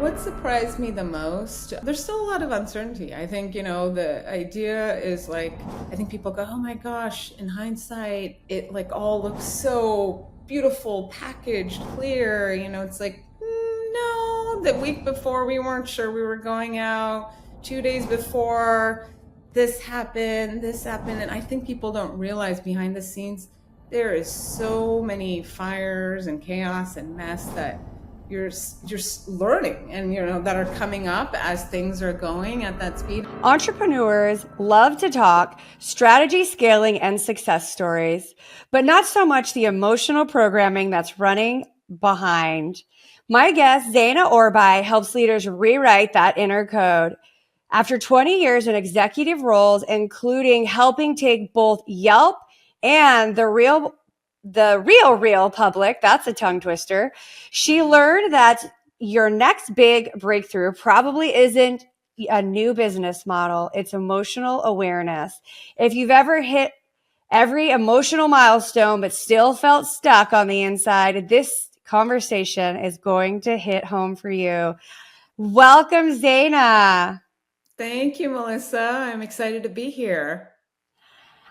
What surprised me the most, there's still a lot of uncertainty. I think, the idea is like, I think people go, oh my gosh, in hindsight, it like all looks so beautiful, packaged, clear. It's like, no, the week before we weren't sure we were going out. 2 days before this happened. And I think people don't realize behind the scenes, there is so many fires and chaos and mess that you're learning and that are coming up as things are going at that speed. Entrepreneurs love to talk strategy, scaling, and success stories, but not so much the emotional programming that's running behind. My guest, Zaina Orbai, helps leaders rewrite that inner code. After 20 years in executive roles, including helping take both Yelp and the RealReal public, that's a tongue twister, she learned that your next big breakthrough probably isn't a new business model. It's emotional awareness. If you've ever hit every emotional milestone but still felt stuck on the inside, this conversation is going to hit home for you. Welcome, Zaina. Thank you, Melissa. I'm excited to be here.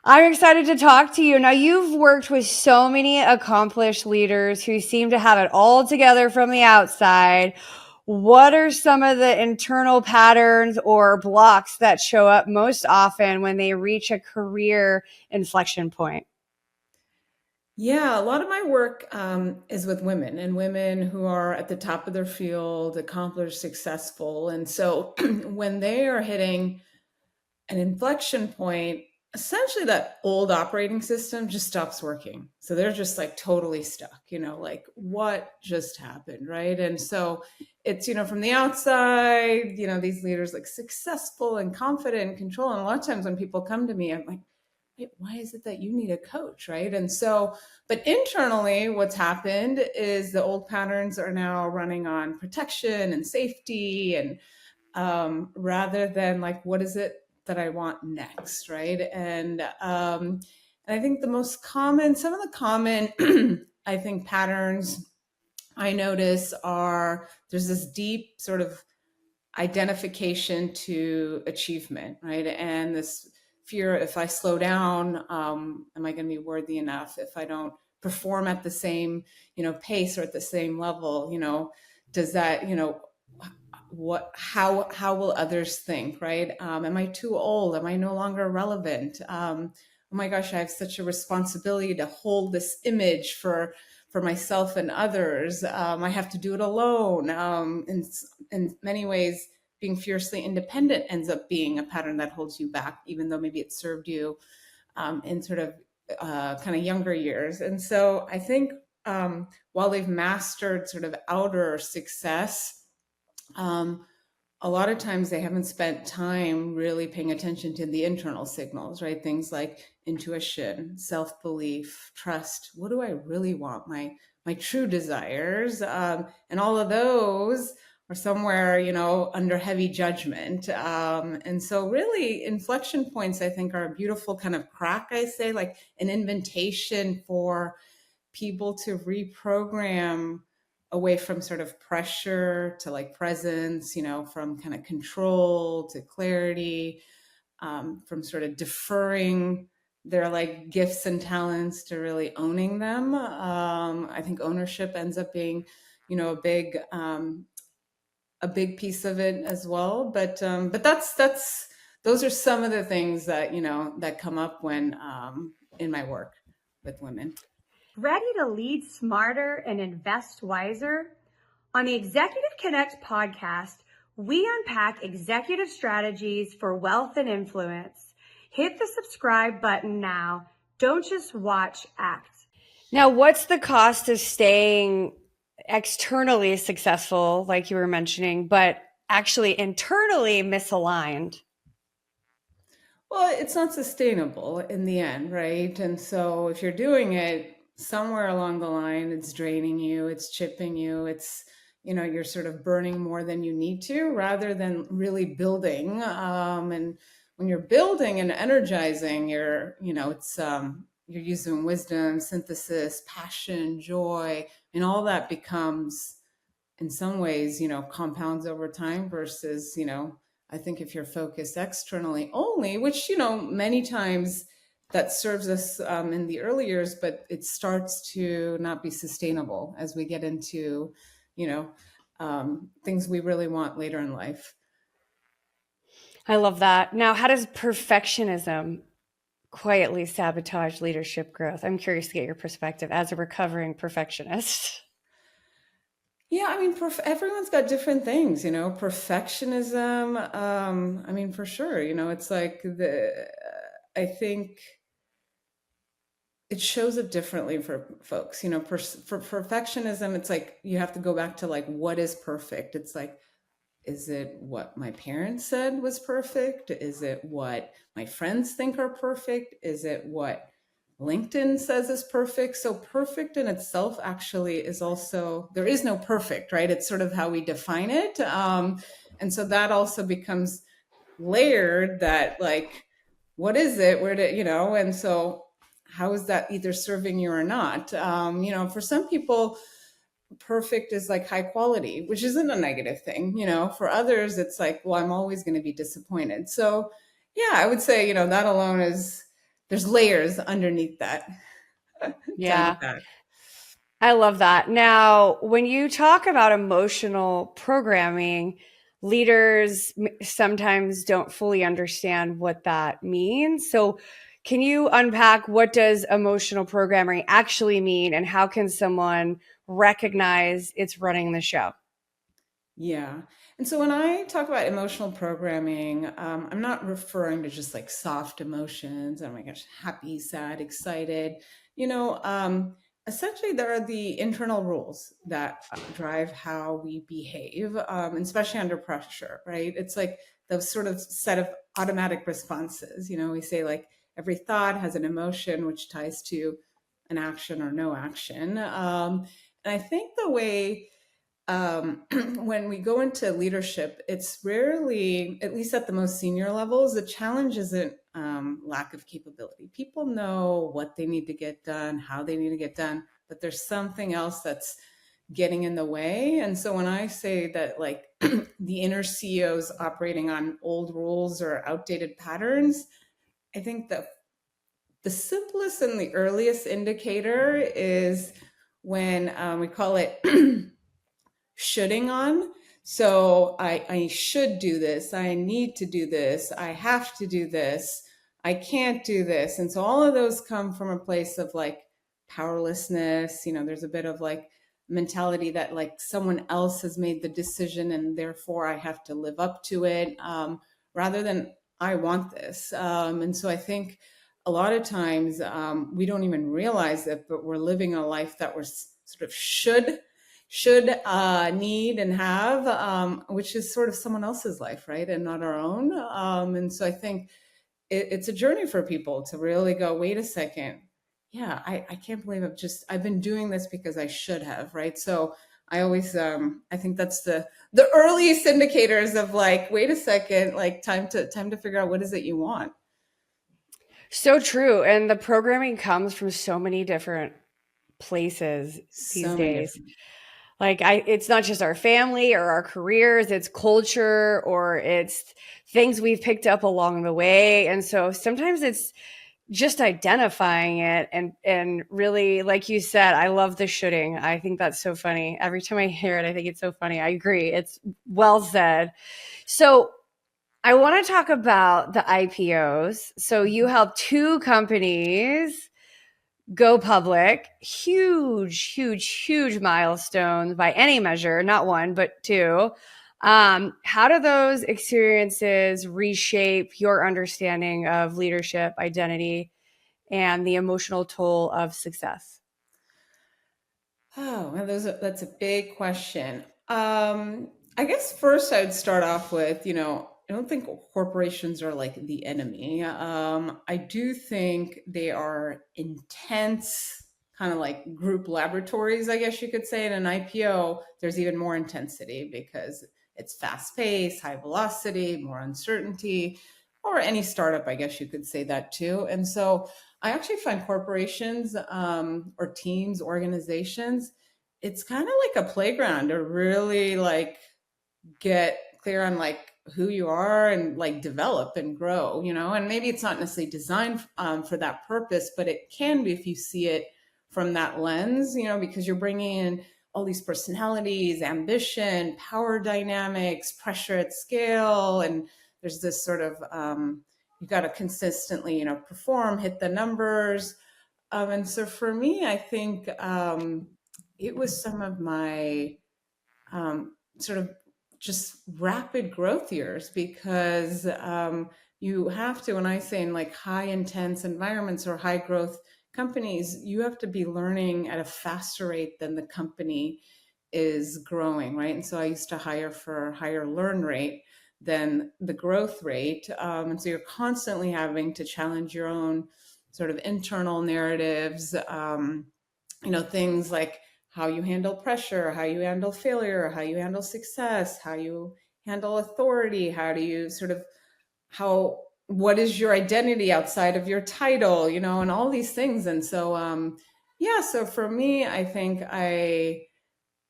I'm excited to talk to you. Now, you've worked with so many accomplished leaders who seem to have it all together from the outside. What are some of the internal patterns or blocks that show up most often when they reach a career inflection point? Yeah, a lot of my work is with women and women who are at the top of their field, accomplished, successful. And so when they are hitting an inflection point, essentially that old operating system just stops working. So they're just like totally stuck, like what just happened, right? And so it's, from the outside, these leaders like successful and confident and control. And a lot of times when people come to me, I'm like, wait, why is it that you need a coach, right? And so, but internally what's happened is the old patterns are now running on protection and safety and rather than like, what is it that I want next, right? And I think some of the common, I think, patterns I notice are there's this deep sort of identification to achievement, right? And this fear, if I slow down, am I going to be worthy enough? If I don't perform at the same, pace or at the same level, does that, how will others think, right? Am I too old? Am I no longer relevant? Oh my gosh, I have such a responsibility to hold this image for myself and others. I have to do it alone. In many ways, being fiercely independent ends up being a pattern that holds you back, even though maybe it served you in sort of kind of younger years. And so I think while they've mastered sort of outer success, a lot of times they haven't spent time really paying attention to the internal signals, right? Things like intuition, self-belief, trust. What do I really want? My true desires, and all of those are somewhere, under heavy judgment. And so really inflection points, I think, are a beautiful kind of crack, I say, like an invitation for people to reprogram away from sort of pressure to like presence, from kind of control to clarity, from sort of deferring their like gifts and talents to really owning them. I think ownership ends up being, a big piece of it as well. But that's those are some of the things that, that come up when in my work with women. Ready to lead smarter and invest wiser? On the Executive Connect podcast, we unpack executive strategies for wealth and influence. Hit the subscribe button now. Don't just watch, act. Now, what's the cost of staying externally successful, like you were mentioning, but actually internally misaligned? Well, it's not sustainable in the end, right? And so if you're doing it somewhere along the line, it's draining you, it's chipping you, it's, you're sort of burning more than you need to rather than really building. And when you're building and energizing, it's, you're using wisdom, synthesis, passion, joy, and all that becomes in some ways, compounds over time versus, I think if you're focused externally only, which, many times that serves us in the early years, but it starts to not be sustainable as we get into, you know, things we really want later in life. I love that. Now, how does perfectionism quietly sabotage leadership growth? I'm curious to get your perspective as a recovering perfectionist. Yeah, I mean, everyone's got different things, perfectionism. I mean, for sure, it's like I think it shows up differently for folks, for perfectionism, it's like you have to go back to like, what is perfect? It's like, is it what my parents said was perfect? Is it what my friends think are perfect? Is it what LinkedIn says is perfect? So perfect in itself actually is also, there is no perfect, right? It's sort of how we define it. And so that also becomes layered, that like, what is it? Where did, and so how is that either serving you or not? For some people, perfect is like high quality, which isn't a negative thing. For others, it's like, well, I'm always going to be disappointed. So yeah, I would say, that alone is, there's layers underneath that to Yeah, unpack. I love that. Now, when you talk about emotional programming, leaders sometimes don't fully understand what that means. So, can you unpack what does emotional programming actually mean and how can someone recognize it's running the show? Yeah. And so when I talk about emotional programming, I'm not referring to just like soft emotions. Oh my gosh, happy, sad, excited. You know, um, Essentially, there are the internal rules that drive how we behave, especially under pressure, right? It's like those sort of set of automatic responses. We say like every thought has an emotion which ties to an action or no action. And I think the way when we go into leadership, it's rarely, at least at the most senior levels, the challenge isn't lack of capability. People know what they need to get done, how they need to get done, but there's something else that's getting in the way. And so when I say that, like, the inner CEOs operating on old rules or outdated patterns, I think that the simplest and the earliest indicator is when we call it shoulding on. So I should do this. I need to do this. I have to do this. I can't do this. And so all of those come from a place of like powerlessness. There's a bit of like mentality that like someone else has made the decision and therefore I have to live up to it, rather than I want this. And so I think a lot of times we don't even realize it, but we're living a life that we're sort of should need and have, which is sort of someone else's life, right? And not our own. And so I think it's a journey for people to really go, wait a second. Yeah, I can't believe I've been doing this because I should have, right? So I always, I think that's the earliest indicators of like, wait a second, like time to figure out what is it you want. So true. And the programming comes from so many different places these So many days. different. Like it's not just our family or our careers, it's culture or it's things we've picked up along the way. And so sometimes it's just identifying it and really, like you said, I love the shoulding. I think that's so funny. Every time I hear it, I think it's so funny. I agree. It's well said. So I want to talk about the IPOs. So you helped two companies go public, huge milestones by any measure, not one, but two. How do those experiences reshape your understanding of leadership, identity, and the emotional toll of success? Oh, well, that's a big question. I guess first I'd start off with, I don't think corporations are like the enemy. I do think they are intense, kind of like group laboratories, I guess you could say. In an IPO, there's even more intensity because it's fast paced, high velocity, more uncertainty, or any startup, I guess you could say that too. And so I actually find corporations or teams, organizations, it's kind of like a playground to really like get clear on like who you are and like develop and grow, and maybe it's not necessarily designed for that purpose, but it can be if you see it from that lens, because you're bringing in all these personalities, ambition, power dynamics, pressure at scale. And there's this sort of, you got to consistently, perform, hit the numbers. And so for me, I think it was some of my sort of just rapid growth years, because you have to, when I say in like high intense environments or high growth companies, you have to be learning at a faster rate than the company is growing, right? And so I used to hire for a higher learn rate than the growth rate. And so you're constantly having to challenge your own sort of internal narratives, things like how you handle pressure, how you handle failure, how you handle success, how you handle authority, how do you sort of, what is your identity outside of your title, and all these things. And so, so for me, I think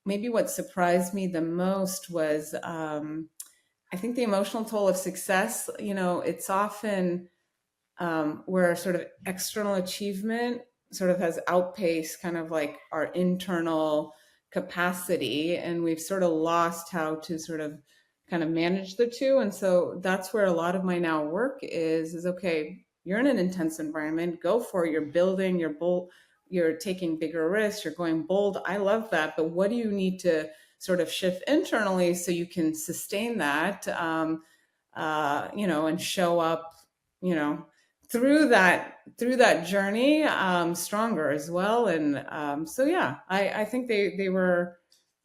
maybe what surprised me the most was, I think the emotional toll of success, it's often where sort of external achievement sort of has outpaced kind of like our internal capacity, and we've sort of lost how to sort of kind of manage the two. And so that's where a lot of my now work is okay, you're in an intense environment, go for it, you're building, you're bold, you're taking bigger risks, you're going bold, I love that, but what do you need to sort of shift internally so you can sustain that, and show up, through that journey, stronger as well. And so yeah, I think they were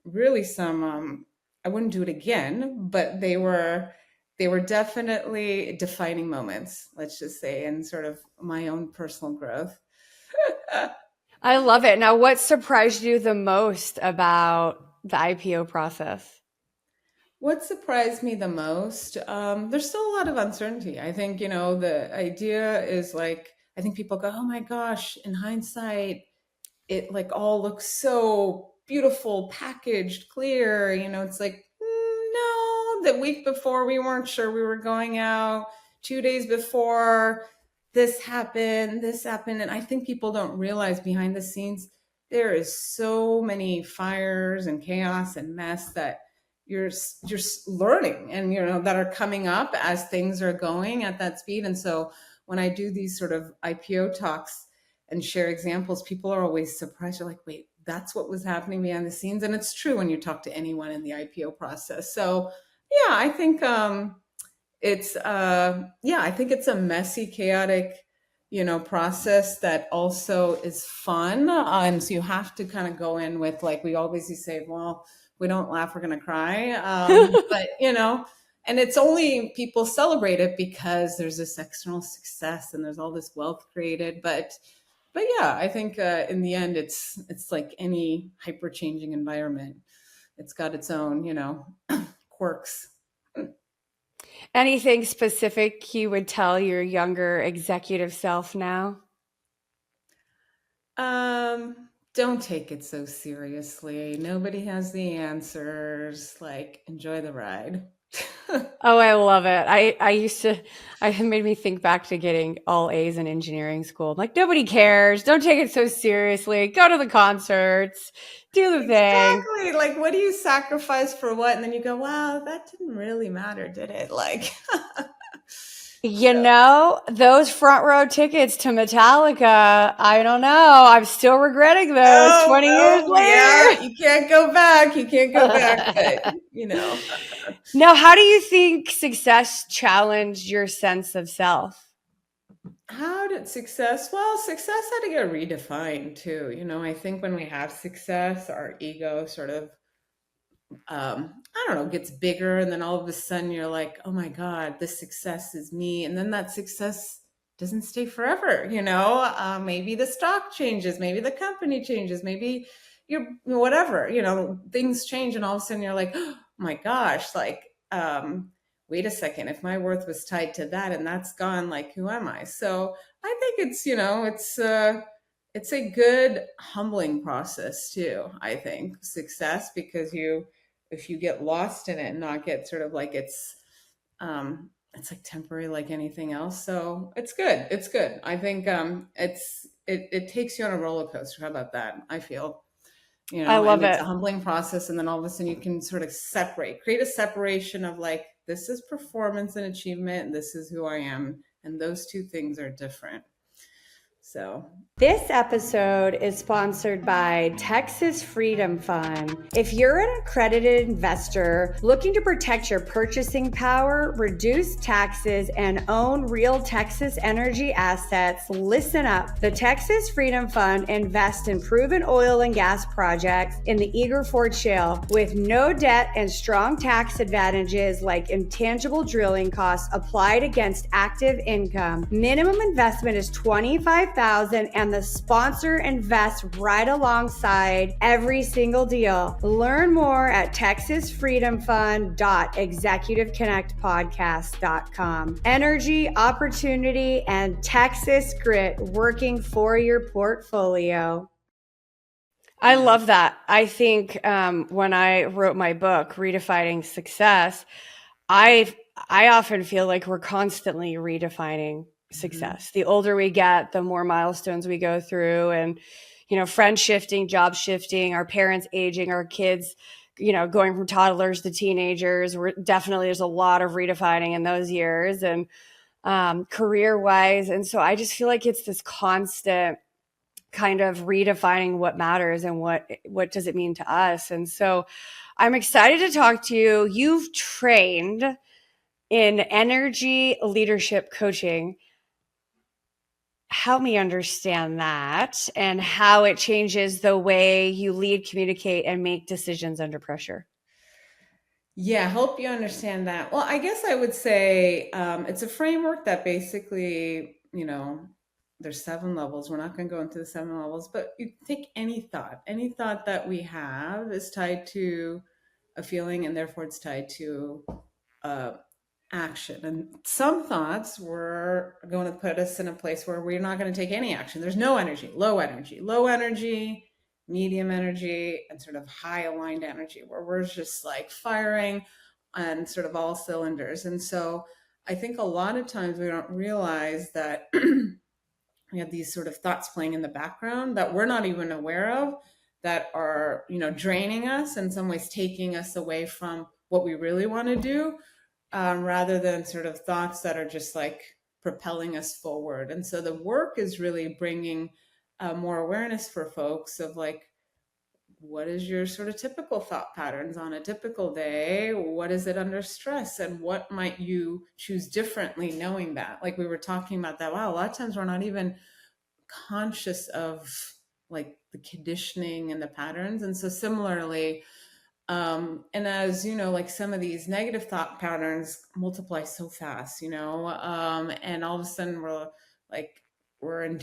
really some, I wouldn't do it again, but they were definitely defining moments, let's just say, in sort of my own personal growth. I love it. Now, what surprised you the most about the IPO process? What surprised me the most? There's still a lot of uncertainty. I think, the idea is like, I think people go, oh my gosh, in hindsight, it like all looks so beautiful, packaged, clear. It's like, no, the week before we weren't sure we were going out. 2 days before this happened. And I think people don't realize behind the scenes, there is so many fires and chaos and mess that you're learning, and that are coming up as things are going at that speed. And so when I do these sort of IPO talks and share examples, people are always surprised. They're like, wait, that's what was happening behind the scenes. And it's true when you talk to anyone in the IPO process. So yeah, I think I think it's a messy, chaotic, process that also is fun. And so you have to kind of go in with, like, we always say, well, we don't laugh, we're going to cry. But, and it's only people celebrate it because there's this external success and there's all this wealth created. But yeah, I think in the end, it's like any hyper changing environment. It's got its own, quirks. Anything specific you would tell your younger executive self now? Don't take it so seriously. Nobody has the answers. Like, enjoy the ride. Oh, I love it. It made me think back to getting all A's in engineering school. I'm like, nobody cares. Don't take it so seriously. Go to the concerts, do the thing. Exactly. Like, what do you sacrifice for what? And then you go, wow, that didn't really matter, did it? Like, those front row tickets to Metallica, I don't know. I'm still regretting those 20 years later. Yeah, you can't go back. But, Now, how do you think success challenged your sense of self? How did success? Well, success had to get redefined too. I think when we have success, our ego sort of, I don't know, gets bigger. And then all of a sudden you're like, oh my God, this success is me. And then that success doesn't stay forever. Maybe the stock changes, maybe the company changes, maybe you're whatever, things change. And all of a sudden you're like, oh my gosh, like, wait a second, if my worth was tied to that and that's gone, like, who am I? So I think it's, it's a good humbling process too, I think, success, because if you get lost in it and not get sort of like it's like temporary like anything else. So it's good. It's good. I think it takes you on a roller coaster. How about that? I feel, I and love it's a it. humbling process, and then all of a sudden you can sort of create a separation of like, this is performance and achievement, and this is who I am, and those two things are different. So This episode is sponsored by Texas Freedom Fund. If you're an accredited investor looking to protect your purchasing power, reduce taxes, and own real Texas energy assets, listen up. The Texas Freedom Fund invests in proven oil and gas projects in the Eagle Ford Shale with no debt and strong tax advantages like intangible drilling costs applied against active income. Minimum investment is $25,000 and the sponsor invests right alongside every single deal. Learn more at texasfreedomfund.executiveconnectpodcast.com. Energy, opportunity, and Texas grit working for your portfolio. I love that. I think when I wrote my book, Redefining Success, I often feel like we're constantly redefining success. The older we get, the more milestones we go through, and friend shifting, job shifting, our parents aging, our kids going from toddlers to teenagers. There's a lot of redefining in those years, and career wise. And so I just feel like it's this constant kind of redefining what matters and what does it mean to us. And so I'm excited to talk to you. You've trained in energy leadership coaching. Help me understand that and how it changes the way you lead, communicate, and make decisions under pressure. Yeah, help you understand that. Well, I guess I would say it's a framework that basically, there's 7 levels. We're not going to go into the 7 levels, but you take any thought that we have is tied to a feeling, and therefore it's tied to uh, action. And some thoughts were going to put us in a place where we're not going to take any action. There's no energy, low energy, medium energy, and sort of high aligned energy, where we're just like firing on sort of all cylinders. And so I think a lot of times we don't realize that we have these sort of thoughts playing in the background that we're not even aware of, that are, draining us, in some ways taking us away from what we really want to do, rather than sort of thoughts that are just like propelling us forward. And so the work is really bringing more awareness for folks of like, what is your sort of typical thought patterns on a typical day? What is it under stress? And what might you choose differently knowing that? Like we were talking about that. Wow, a lot of times we're not even conscious of like the conditioning and the patterns. And so similarly, and as like some of these negative thought patterns multiply so fast, and all of a sudden we're in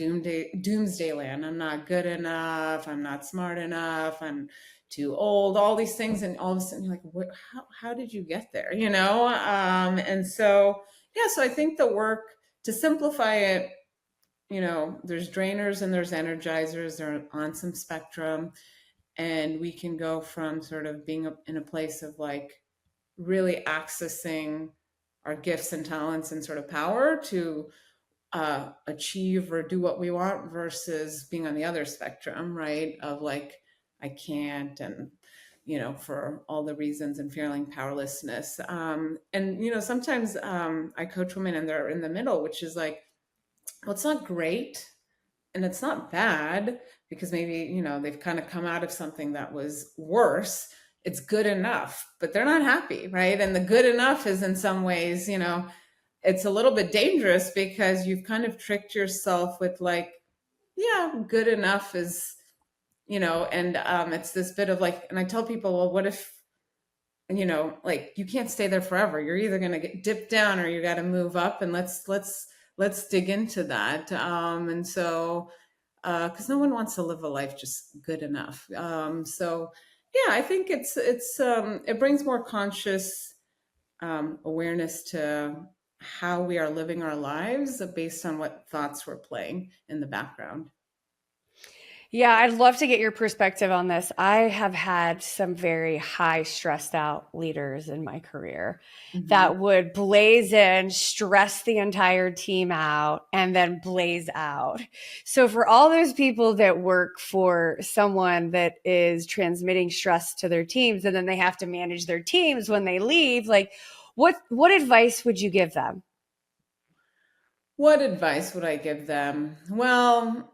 doomsday land. I'm not good enough. I'm not smart enough. I'm too old. All these things, and all of a sudden you're like, how did you get there? And so yeah. So I think the work to simplify it, there's drainers and there's energizers. They're on some spectrum. And we can go from sort of being in a place of like really accessing our gifts and talents and sort of power to achieve or do what we want, versus being on the other spectrum, right? Of like, I can't, and, for all the reasons, and feeling powerlessness. And, sometimes I coach women and they're in the middle, which is like, well, it's not great and it's not bad, because maybe they've kind of come out of something that was worse. It's good enough, but they're not happy, right? And the good enough is in some ways, it's a little bit dangerous, because you've kind of tricked yourself with like, yeah, good enough is, and it's this bit of like, and I tell people, well, what if, like, you can't stay there forever. You're either going to get dipped down or you got to move up, and let's dig into that. And so because no one wants to live a life just good enough. So yeah, I think it brings more conscious awareness to how we are living our lives based on what thoughts we're playing in the background. Yeah, I'd love to get your perspective on this. I have had some very high stressed out leaders in my career Mm-hmm. that would blaze in, stress the entire team out, and then blaze out. So, for all those people that work for someone that is transmitting stress to their teams and then they have to manage their teams when they leave, like what advice would you give them? What advice would I give them? Well,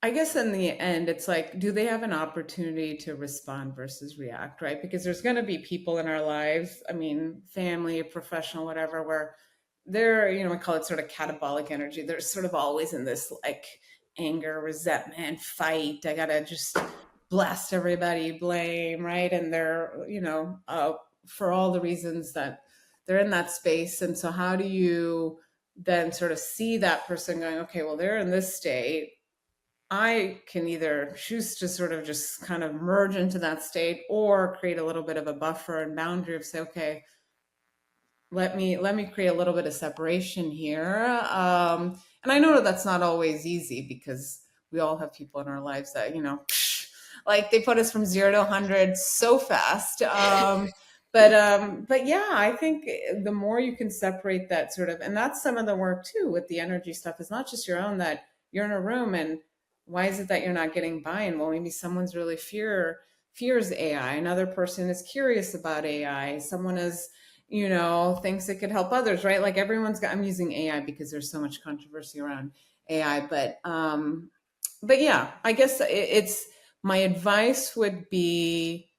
I guess in the end, it's like, do they have an opportunity to respond versus react, right? Because there's going to be people in our lives, I mean, family, professional, whatever, where they're, we call it sort of catabolic energy. They're sort of always in this like anger, resentment, fight. I got to just blast everybody, blame, right? And they're, for all the reasons that they're in that space. And so, how do you then sort of see that person going, okay, well, they're in this state. I can either choose to sort of just kind of merge into that state or create a little bit of a buffer and boundary of say, okay, let me create a little bit of separation here. And I know that that's not always easy because we all have people in our lives that, like they put us from 0 to 100 so fast. But yeah, I think the more you can separate that sort of, and that's some of the work too with the energy stuff. It's not just your own, that you're in a room and why is it that you're not getting buy-in? Well, maybe someone's really fears AI. Another person is curious about AI. Someone is, thinks it could help others, right? Like I'm using AI because there's so much controversy around AI, but yeah, I guess it's my advice would be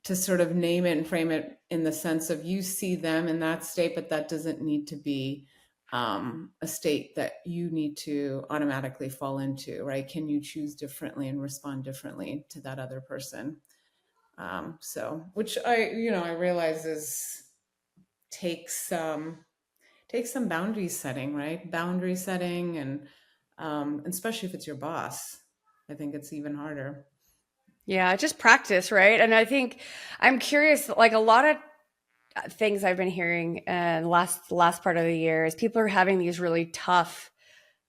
to sort of name it and frame it in the sense of you see them in that state, but that doesn't need to be a state that you need to automatically fall into, right? Can you choose differently and respond differently to that other person? So, which I realize takes some boundary setting, right? Boundary setting, and especially if it's your boss, I think it's even harder. Yeah, just practice, right? And I think I'm curious, like a lot of things I've been hearing and last part of the year is people are having these really tough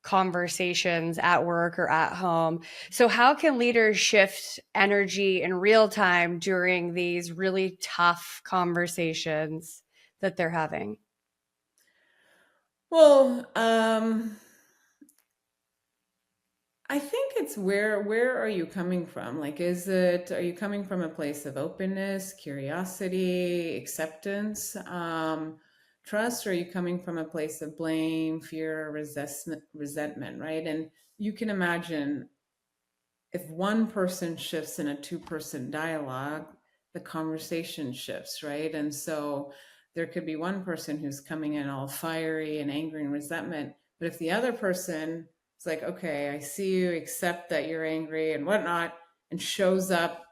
conversations at work or at home. So how can leaders shift energy in real time during these really tough conversations that they're having? Well, I think it's where are you coming from? Like, are you coming from a place of openness, curiosity, acceptance, trust, or are you coming from a place of blame, fear, resentment, right? And you can imagine if one person shifts in a two-person dialogue, the conversation shifts, right? And so there could be one person who's coming in all fiery and angry and resentment, but if the other person is like, okay, I see you, accept that you're angry and whatnot, and shows up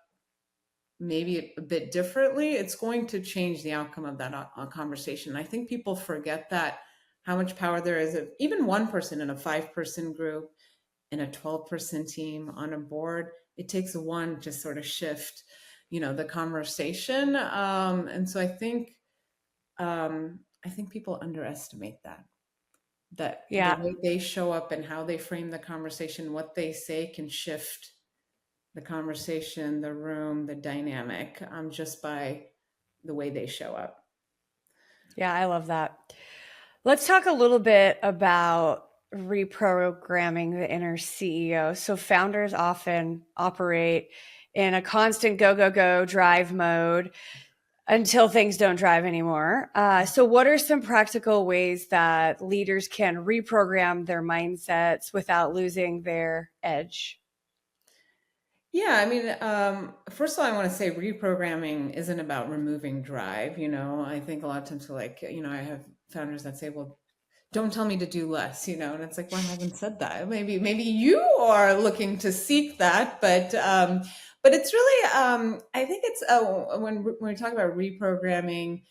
maybe a bit differently, it's going to change the outcome of that conversation. I think people forget that how much power there is of even one person in a 5-person group, in a 12-person team, on a board. It takes one to sort of shift, the conversation. And so I think people underestimate that the Yeah. way they show up and how they frame the conversation, what they say can shift the conversation, the room, the dynamic, just by the way they show up. Yeah, I love that. Let's talk a little bit about reprogramming the inner CEO. So, founders often operate in a constant go, go, go drive mode until things don't drive anymore. So, what are some practical ways that leaders can reprogram their mindsets without losing their edge? Yeah, I mean, first of all, I want to say reprogramming isn't about removing drive. I think a lot of times we're like, I have founders that say, well, don't tell me to do less, and it's like, well, I haven't said that. Maybe you are looking to seek that, but it's really, I think it's when we talk about reprogramming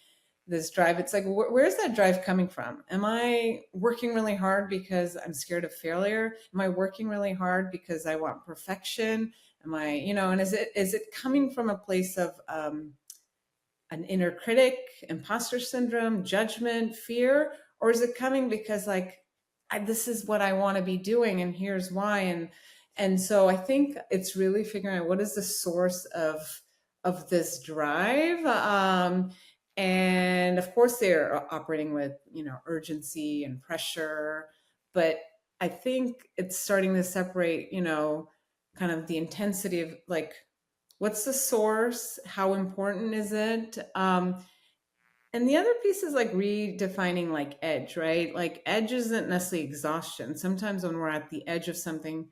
this drive, it's like, where's that drive coming from? Am I working really hard because I'm scared of failure? Am I working really hard because I want perfection? Am I, and is it coming from a place of an inner critic, imposter syndrome, judgment, fear, or is it coming because like this is what I want to be doing and here's why? And so I think it's really figuring out what is the source of this drive. And of course they're operating with, urgency and pressure, but I think it's starting to separate, kind of the intensity of like, what's the source? How important is it? And the other piece is like redefining like edge, right? Like edge isn't necessarily exhaustion. Sometimes when we're at the edge of something,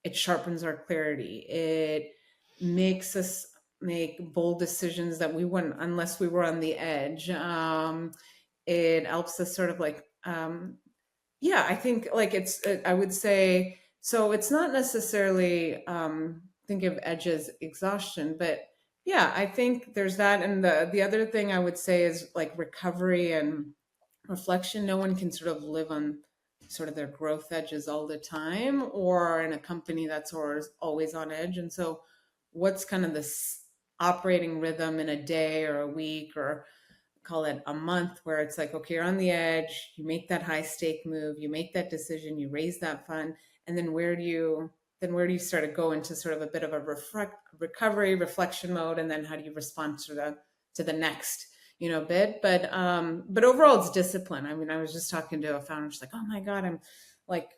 it sharpens our clarity. It makes us make bold decisions that we wouldn't unless we were on the edge. It helps us sort of like, I think like I would say, so it's not necessarily think of edge as exhaustion, but yeah, I think there's that. And the other thing I would say is like recovery and reflection. No one can sort of live on sort of their growth edges all the time, or in a company that's always on edge. And so what's kind of this operating rhythm in a day or a week or call it a month, where it's like, okay, you're on the edge, you make that high stake move, you make that decision, you raise that fund, and then where do you start to go into sort of a bit of a recovery reflection mode, and then how do you respond to the next bit. But overall it's discipline. I mean, I was just talking to a founder, she's like, oh my god, I'm like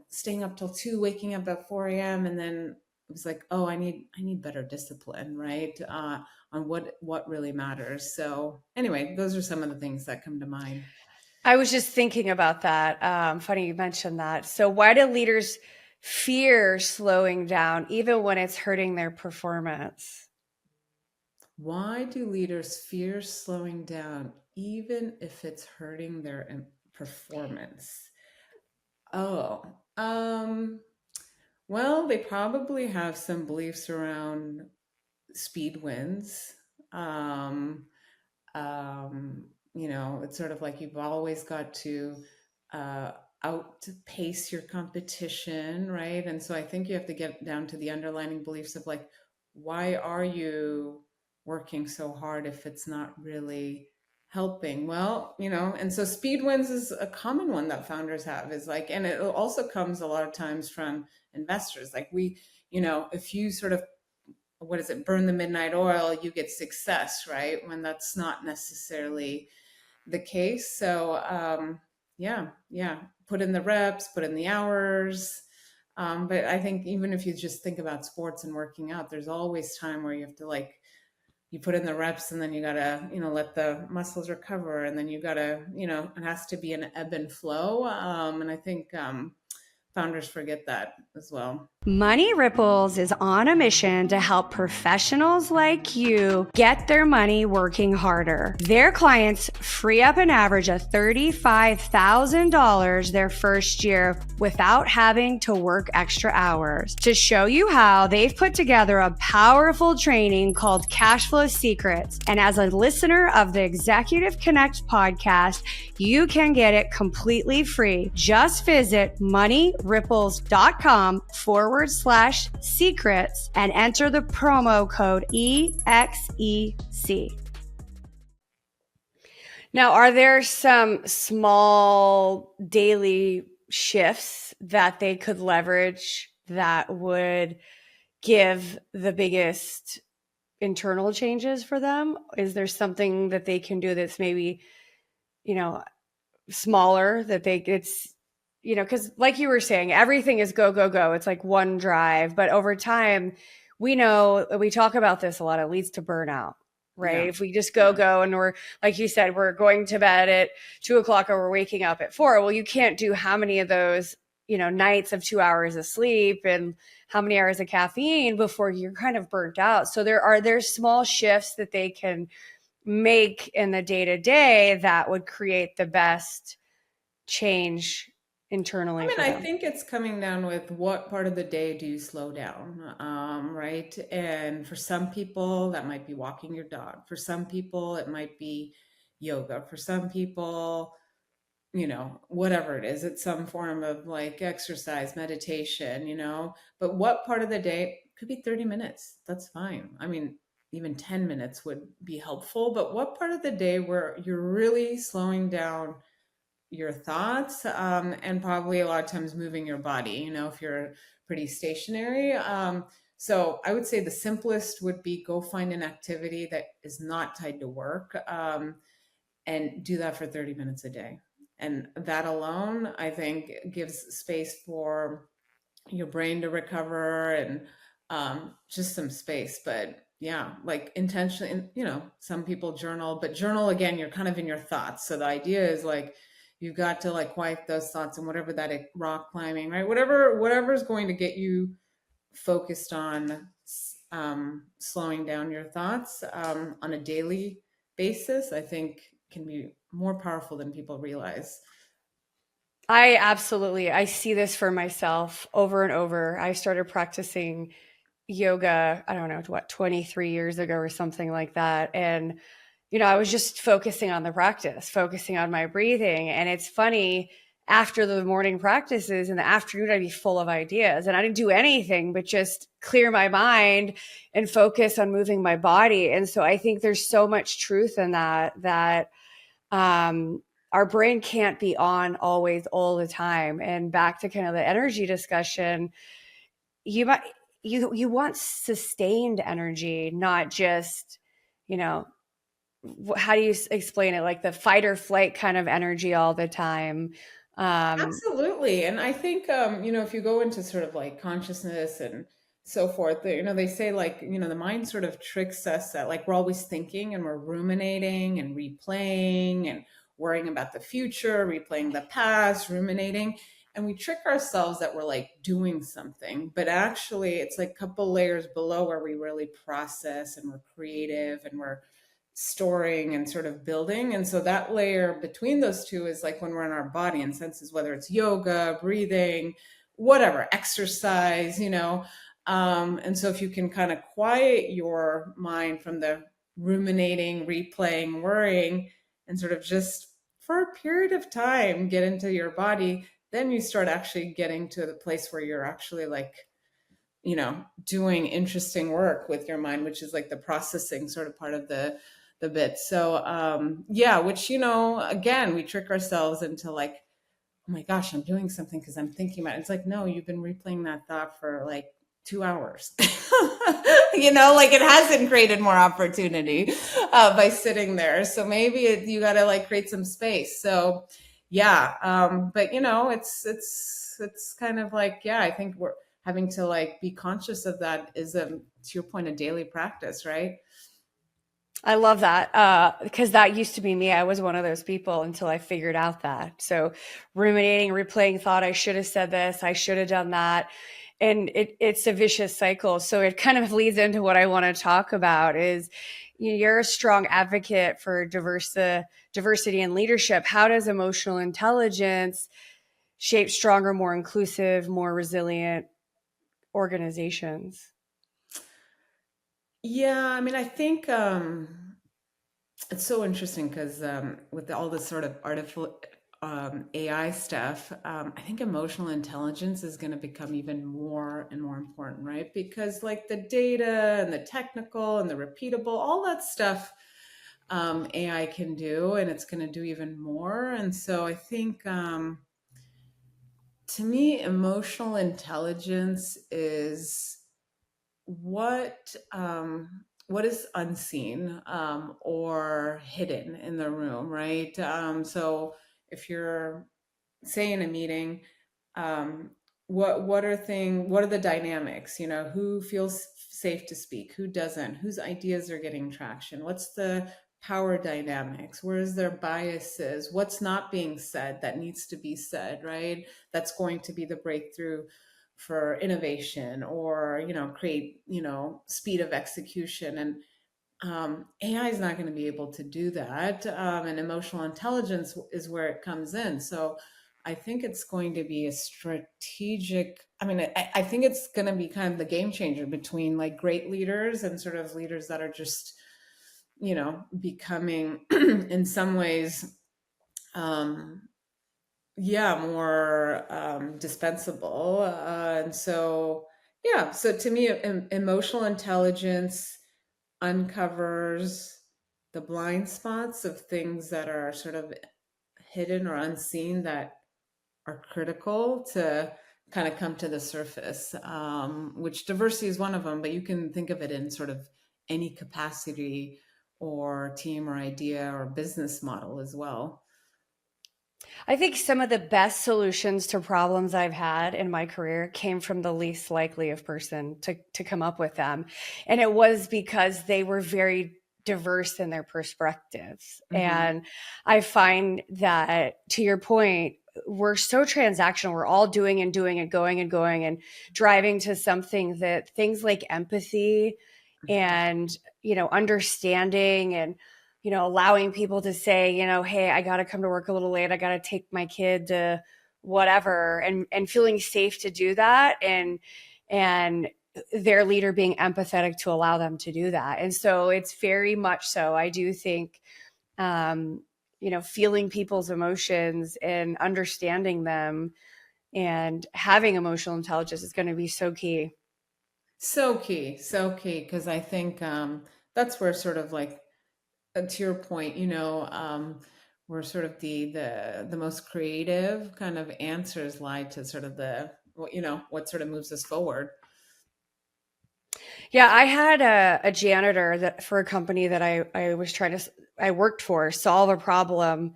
staying up till 2, waking up at 4 a.m. and then it was like, oh, I need better discipline, right? On what really matters. So anyway, those are some of the things that come to mind. I was just thinking about that. Funny you mentioned that. So why do leaders fear slowing down even when it's hurting their performance? Why do leaders fear slowing down even if it's hurting their performance? Oh, well, they probably have some beliefs around speed wins. It's sort of like you've always got to outpace your competition, right? And so I think you have to get down to the underlying beliefs of like, why are you working so hard if it's not really helping? Well, and so speed wins is a common one that founders have, is like, and it also comes a lot of times from investors. Like if you sort of, what is it, burn the midnight oil, you get success, right? When that's not necessarily the case. So yeah, put in the reps, put in the hours. But I think even if you just think about sports and working out, there's always time where you have to like, you put in the reps and then you gotta, let the muscles recover, and then you gotta, it has to be an ebb and flow. And I think founders forget that as well. Money Ripples is on a mission to help professionals like you get their money working harder. Their clients free up an average of $35,000 their first year without having to work extra hours. To show you how, they've put together a powerful training called Cash Flow Secrets. And as a listener of the Executive Connect podcast, you can get it completely free. Just visit moneyripples.com/secrets and enter the promo code EXEC. Now, are there some small daily shifts that they could leverage that would give the biggest internal changes for them? Is there something that they can do that's maybe, smaller, that it's, because like you were saying, everything is go, go, go. It's like one drive, but over time, we know, we talk about this a lot, it leads to burnout, right? Yeah. If we just go, and we're, like you said, we're going to bed at 2:00 or we're waking up at 4. Well, you can't do how many of those, nights of 2 hours of sleep and how many hours of caffeine before you're kind of burnt out. So there's small shifts that they can make in the day-to-day that would create the best change internally. I mean, I think it's coming down with what part of the day do you slow down, right? And for some people, that might be walking your dog. For some people, it might be yoga. For some people, whatever it is, it's some form of like exercise, meditation, but what part of the day could be 30 minutes. That's fine. I mean, even 10 minutes would be helpful, but what part of the day where you're really slowing down your thoughts, and probably a lot of times moving your body, if you're a pretty stationary. So I would say the simplest would be go find an activity that is not tied to work, and do that for 30 minutes a day. And that alone, I think, gives space for your brain to recover, and just some space. But yeah, like intentionally, some people journal, but journal again, you're kind of in your thoughts. So the idea is like, you've got to like quiet those thoughts, and whatever that rock climbing, right? Whatever's going to get you focused on slowing down your thoughts on a daily basis, I think can be more powerful than people realize. I see this for myself over and over. I started practicing yoga, I don't know, what, 23 years ago or something like that. And, I was just focusing on the practice, focusing on my breathing. And it's funny, after the morning practices in the afternoon, I'd be full of ideas and I didn't do anything but just clear my mind and focus on moving my body. And so I think there's so much truth in that, our brain can't be on always all the time. And back to kind of the energy discussion, you want sustained energy, not just, how do you explain it? Like the fight or flight kind of energy all the time. Absolutely. And I think, if you go into sort of like consciousness and so forth, they say like, the mind sort of tricks us that like we're always thinking and we're ruminating and replaying and worrying about the future, replaying the past, ruminating. And we trick ourselves that we're like doing something, but actually it's like a couple layers below where we really process and we're creative and we're storing and sort of building. And so that layer between those two is like when we're in our body and senses, whether it's yoga, breathing, whatever, exercise, and so if you can kind of quiet your mind from the ruminating, replaying, worrying, and sort of just for a period of time get into your body, then you start actually getting to the place where you're actually like, doing interesting work with your mind, which is like the processing sort of part of the bit. So yeah, which, again, we trick ourselves into like, oh my gosh, I'm doing something because I'm thinking about it. It's like, no, you've been replaying that thought for like 2 hours. Like it hasn't created more opportunity by sitting there. So maybe you got to like create some space. So yeah, but it's kind of like, yeah, I think we're having to like be conscious of that is to your point, a daily practice, right? I love that because that used to be me. I was one of those people until I figured out that. So ruminating, replaying thought, I should have said this, I should have done that. And it's a vicious cycle. So it kind of leads into what I want to talk about is you're a strong advocate for diversity and leadership. How does emotional intelligence shape stronger, more inclusive, more resilient organizations? Yeah, I mean, I think it's so interesting because with all this sort of artificial AI stuff, I think emotional intelligence is going to become even more and more important, right? Because like the data and the technical and the repeatable, all that stuff AI can do, and it's going to do even more. And so I think to me, emotional intelligence is what is unseen or hidden in the room, right? So if you're, say, in a meeting, um, what are the dynamics? Who feels safe to speak, who doesn't, whose ideas are getting traction? What's the power dynamics? Where's their biases? What's not being said that needs to be said, right? That's going to be the breakthrough for innovation or create speed of execution. And AI is not going to be able to do that. And emotional intelligence is where it comes in. So I think it's going to be a strategic, I mean, I think it's going to be kind of the game changer between like great leaders and sort of leaders that are just, becoming in some ways, yeah, more dispensable. And so, yeah, so to me, emotional intelligence uncovers the blind spots of things that are sort of hidden or unseen that are critical to kind of come to the surface, which diversity is one of them, but you can think of it in sort of any capacity or team or idea or business model as well. I think some of the best solutions to problems I've had in my career came from the least likely of person to come up with them. And it was because they were very diverse in their perspectives. Mm-hmm. And I find that, to your point, we're so transactional. We're all doing and doing and going and going and driving to something that things like empathy and, understanding and, allowing people to say, hey, I got to come to work a little late. I got to take my kid to whatever, and feeling safe to do that. And their leader being empathetic to allow them to do that. And so it's very much so. I do think, feeling people's emotions and understanding them and having emotional intelligence is going to be so key. So key, because I think that's where sort of like, to your point, where sort of the most creative kind of answers lie to sort of what sort of moves us forward. Yeah, I had a janitor that for a company that I worked for solve a problem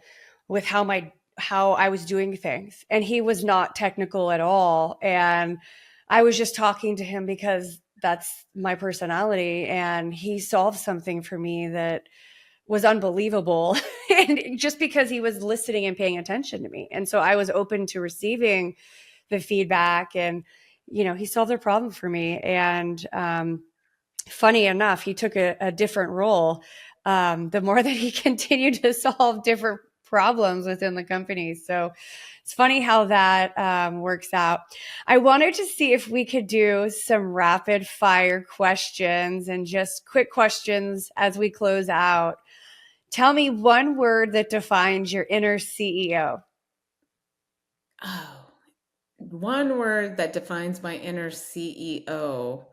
with how I was doing things. And he was not technical at all. And I was just talking to him because that's my personality. And he solved something for me that was unbelievable. And just because he was listening and paying attention to me. And so I was open to receiving the feedback, and, he solved a problem for me. And, funny enough, he took a different role the more that he continued to solve different problems within the company. So it's funny how that works out. I wanted to see if we could do some rapid fire questions and just quick questions as we close out. Tell me one word that defines your inner CEO. Oh, one word that defines my inner CEO.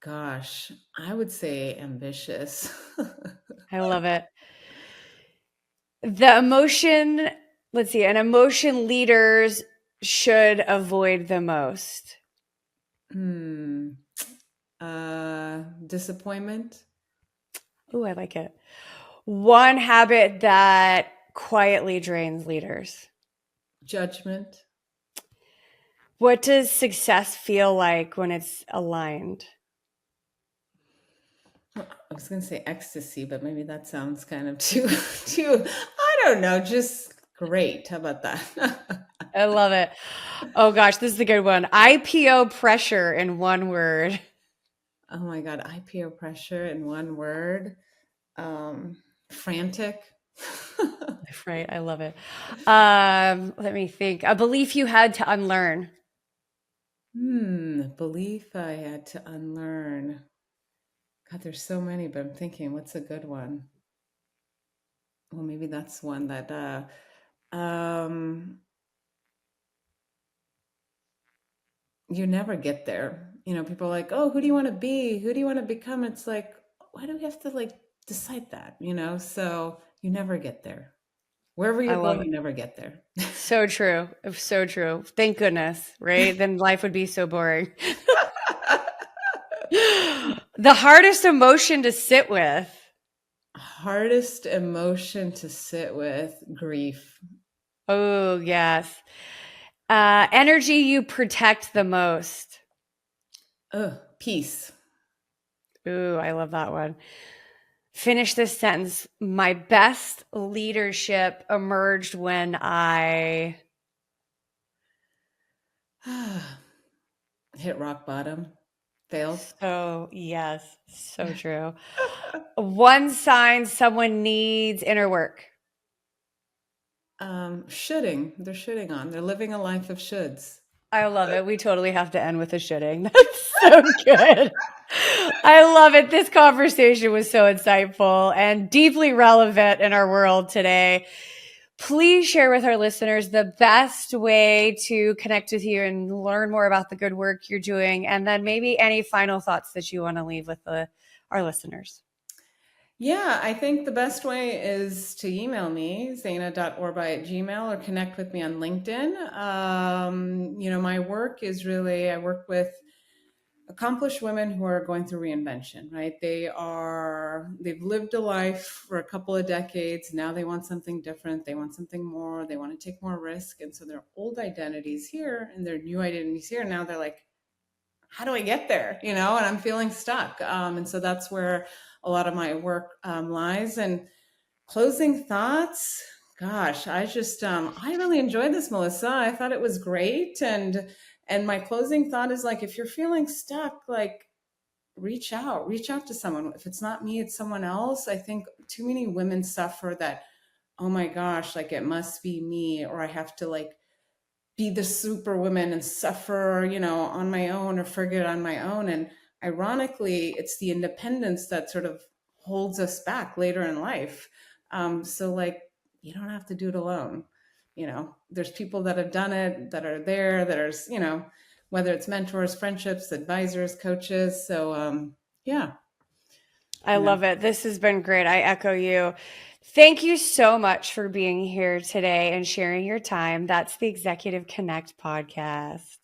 Gosh, I would say ambitious. I love it. The emotion, let's see, an emotion leaders should avoid the most. Disappointment. Oh, I like it. One habit that quietly drains leaders. Judgment. What does success feel like when it's aligned? I was going to say ecstasy, but maybe that sounds kind of too, I don't know, just great. How about that? I love it. Oh gosh, this is a good one. IPO pressure in one word. Oh my God, IPO pressure in one word. Frantic. Right, I love it. Let me think. A belief you had to unlearn. Belief I had to unlearn. God, there's so many, but I'm thinking, what's a good one? Well, maybe that's one that you never get there. People are like, oh, who do you want to be? Who do you want to become? It's like, why do we have to like decide that? So you never get there. Wherever I you're love going, it. you never get there. So true. So true. Thank goodness, right? Then life would be so boring. The hardest emotion to sit with. Hardest emotion to sit with, grief. Oh, yes. Energy you protect the most. Oh, peace. Ooh, I love that one. Finish this sentence. My best leadership emerged when I hit rock bottom, failed. So, yes, so true. One sign someone needs inner work. Shoulding. They're shoulding on. They're living a life of shoulds. I love it. We totally have to end with a shitting. That's so good. I love it. This conversation was so insightful and deeply relevant in our world today. Please share with our listeners the best way to connect with you and learn more about the good work you're doing. And then maybe any final thoughts that you want to leave with our listeners. Yeah, I think the best way is to email me, zaina.orbai@gmail, or connect with me on LinkedIn. My work is really, I work with accomplished women who are going through reinvention, right? They've lived a life for a couple of decades. Now they want something different. They want something more. They want to take more risk. And so their old identities here and their new identities here. Now they're like, how do I get there? And I'm feeling stuck. And so that's where a lot of my work lies. And closing thoughts. Gosh, I really enjoyed this, Melissa. I thought it was great. And my closing thought is like, if you're feeling stuck, like reach out to someone. If it's not me, it's someone else. I think too many women suffer that, oh my gosh, like it must be me, or I have to like be the superwoman and suffer, on my own or figure it on my own. And ironically, it's the independence that sort of holds us back later in life. So like, you don't have to do it alone. There's people that have done it, that are there, that are, whether it's mentors, friendships, advisors, coaches. So yeah, I you know. love it. This has been great. I echo you. Thank you so much for being here today and sharing your time. That's the Executive Connect podcast.